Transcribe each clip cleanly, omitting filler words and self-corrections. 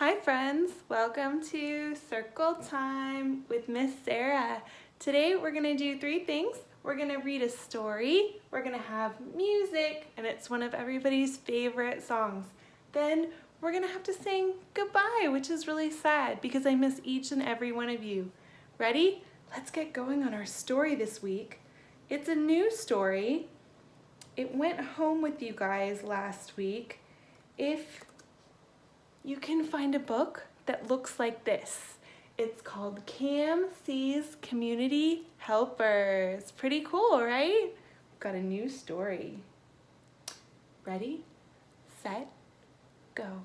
Hi friends, welcome to Circle Time with Miss Sarah. Today we're going to do three things. We're going to read a story, we're going to have music, and it's one of everybody's favorite songs. Then we're going to have to sing goodbye, which is really sad because I miss each and every one of you. Ready? Let's get going on our story this week. It's a new story. It went home with you guys last week. If you can find a book that looks like this. It's called Cam Sees Community Helpers. Pretty cool, right? We've got a new story. Ready, set, go.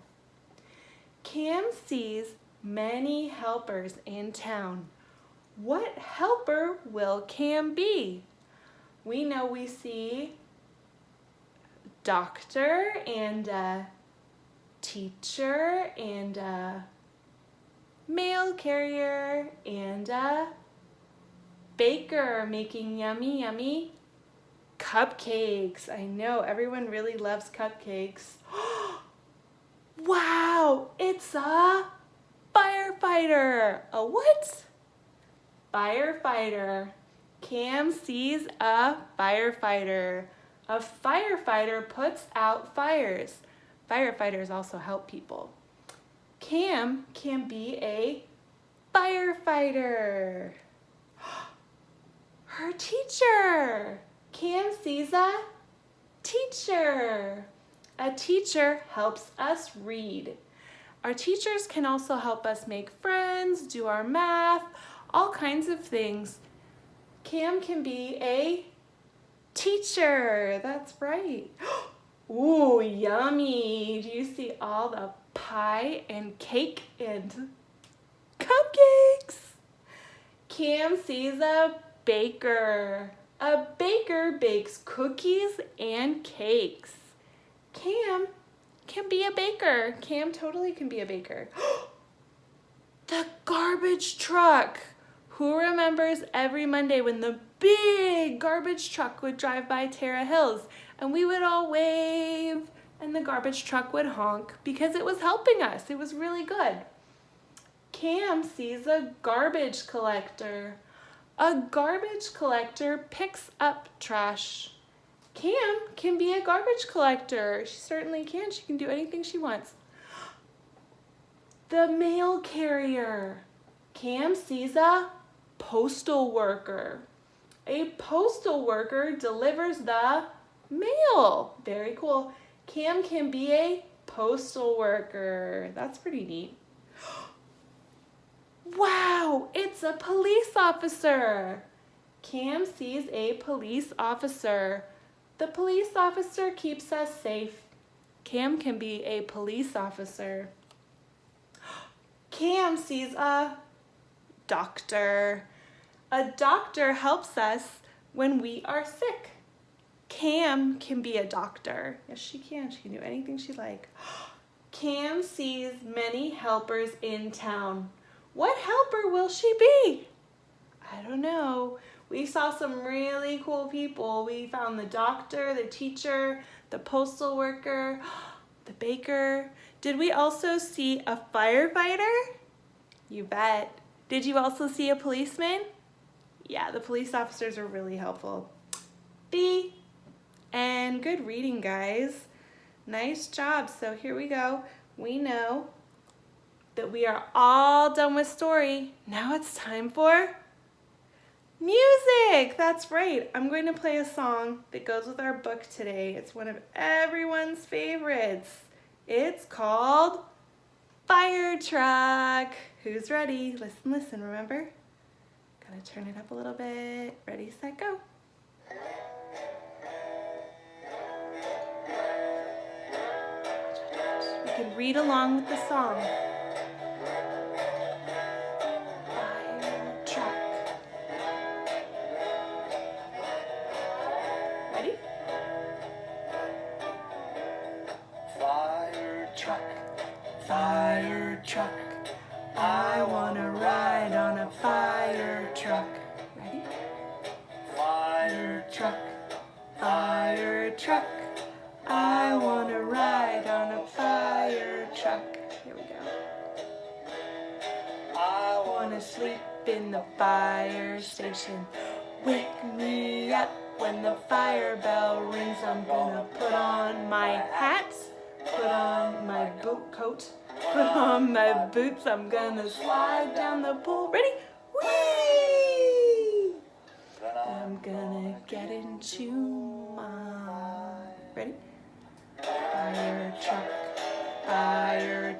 Cam sees many helpers in town. What helper will Cam be? We know we see doctor and teacher and a mail carrier and a baker making yummy cupcakes. I know everyone really loves cupcakes. Wow, it's a firefighter. A what? Firefighter. Cam sees a firefighter. A firefighter puts out fires. Firefighters also help people. Cam can be a firefighter. Her teacher. Cam sees a teacher. A teacher helps us read. Our teachers can also help us make friends, do our math, all kinds of things. Cam can be a teacher. That's right. Ooh, yummy. Do you see all the pie and cake and cupcakes? Cam sees a baker. A baker bakes cookies and cakes. Cam can be a baker. Cam totally can be a baker. The garbage truck. Who remembers every Monday when the big garbage truck would drive by Terra Hills and we would all wave and the garbage truck would honk because it was helping us. It was really good. Cam sees a garbage collector. A garbage collector picks up trash. Cam can be a garbage collector. She certainly can. She can do anything she wants. The mail carrier. Cam sees a postal worker. A postal worker delivers the mail. Very cool. Cam can be a postal worker. That's pretty neat. Wow, it's a police officer. Cam sees a police officer. The police officer keeps us safe. Cam can be a police officer. Cam sees a doctor. A doctor helps us when we are sick. Cam can be a doctor. Yes, she can. She can do anything she likes. Cam sees many helpers in town. What helper will she be? I don't know. We saw some really cool people. We found the doctor, the teacher, the postal worker, the baker. Did we also see a firefighter? You bet. Did you also see a policeman? Yeah, the police officers are really helpful. B. And good reading, guys. Nice job. So here we go. We know that we are all done with story. Now it's time for music. That's right. I'm going to play a song that goes with our book today. It's one of everyone's favorites. It's called Fire Truck. Who's ready? Listen, remember? Gotta turn it up a little bit. Ready, set, go. You can read along with the song. Fire truck. Ready? Fire truck, fire truck. I wanna ride on a fire truck. Ready? Fire truck, fire truck. I wanna ride on a fire truck. Here we go. gonna sleep in the fire station. Wake me up when the fire bell rings. I'm gonna put on my hat, put on my boot coat, put on my boots. I'm gonna slide down the pool. Ready? Whee! I'm gonna get into my, ready? Fire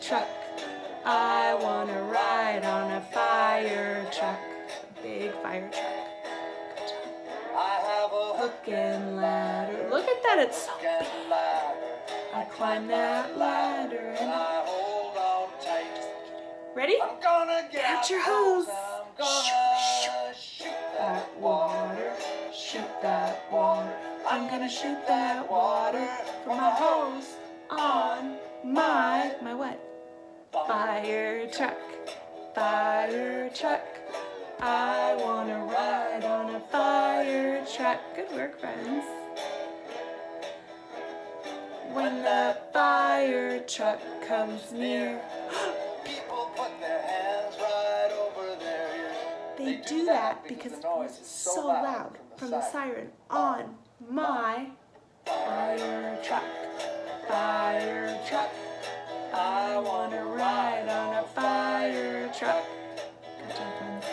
truck, I wanna ride on a fire truck, a big fire truck. Good job. I have a Hook and ladder, look at that, it's so big. I climb that ladder and I hold on tight. ready? I'm gonna get Out your hose. I'm gonna shoot that water. Shoot that water. I'm gonna shoot that water from my hose on my what? Fire truck, fire truck. I wanna ride on a fire truck. Good work, friends. When the fire truck comes near, People put their hands right over their ears. they do that because the noise is so loud from the siren on my fire truck, fire truck. I wanna ride on a fire truck. Good job, friends.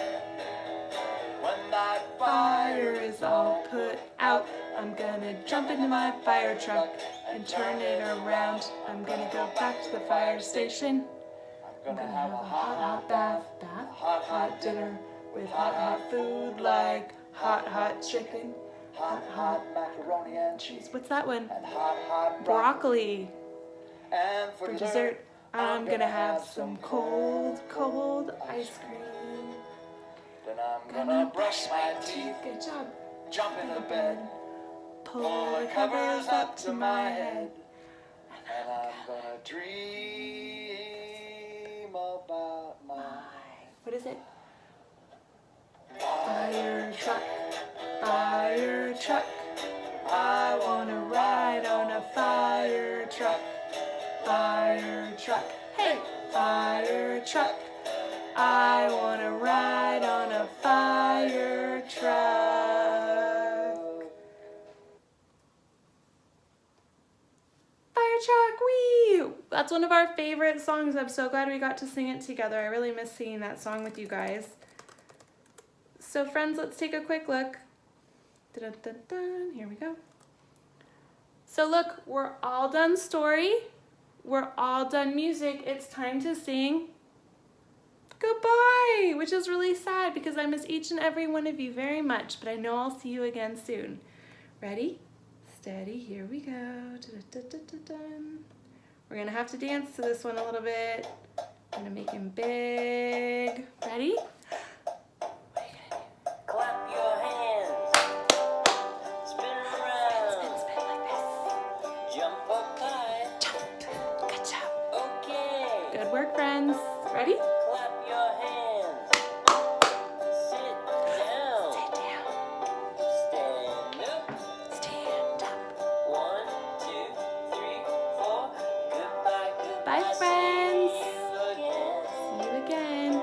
When that Fire is all put out, I'm gonna jump into my fire truck and turn it around. I'm gonna go back to the fire station. I'm gonna have a hot bath, hot dinner with hot food like hot chicken, hot macaroni and cheese, what's that one? and hot Broccoli. And For dessert, I'm gonna have some cold ice cream. Then I'm gonna brush my teeth, Good job. jump in the bed, Pull the covers up to my head. and I'm gonna dream about my What is it? Fire truck. I wanna ride on a fire truck. Fire truck. Hey, fire truck. I wanna ride on a fire truck. Fire truck, wee! That's one of our favorite songs. I'm so glad we got to sing it together. I really miss singing that song with you guys. So friends, let's take a quick look. Dun-dun-dun-dun. Here we go. So look, we're all done story. We're all done music. It's time to sing goodbye, which is really sad because I miss each and every one of you very much, but I know I'll see you again soon. Ready? Steady, here we go. Dun-dun-dun-dun-dun. We're gonna have to dance to this one a little bit. I'm gonna make him big. Ready? Clap your hands, spin around, Spin like this. jump up high, Jump. Good job. okay. Good work, friends. Ready? Clap your hands, sit down, Sit down. stand up, Stand up. 1, 2, 3, 4, goodbye, goodbye, Bye, friends. see you again. See you again.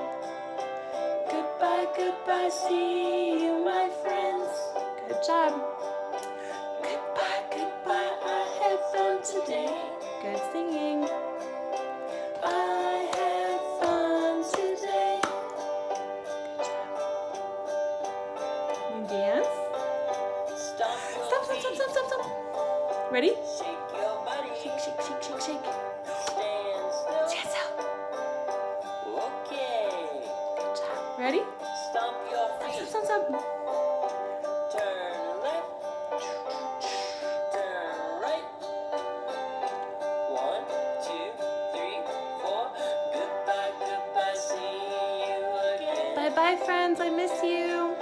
Goodbye, goodbye. See you, my friends. Good job. Goodbye, goodbye. I had fun today. Good singing. I had fun today. Good job. You dance? Stop your Stop. feet, Ready? shake your body, Shake. stand still, Yes, out. okay. Good job. Ready? Stomp your feet. Stop. Turn left, turn right. 1, 2, 3, 4. Goodbye, goodbye, see you again. Bye, friends. I miss you.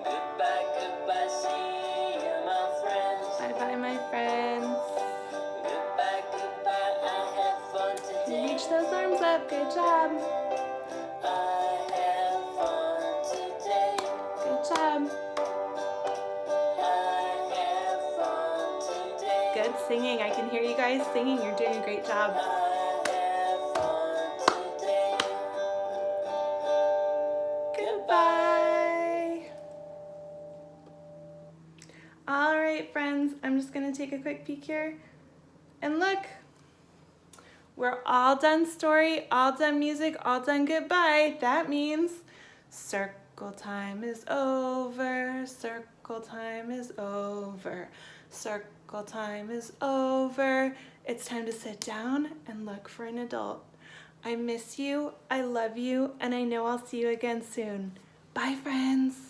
Goodbye, goodbye, see you, my friends. Bye, my friends. Goodbye, goodbye, I had fun You today. reach those arms up. Good job. I had fun today. Good job. I had fun today. Good singing. I can hear you guys singing. You're doing a great job. I had fun today. All right, friends, I'm just gonna take a quick peek here. And look, we're all done story, all done music, all done goodbye. That means circle time is over, circle time is over, circle time is over. It's time to sit down and look for an adult. I miss you, I love you, and I know I'll see you again soon. Bye, friends.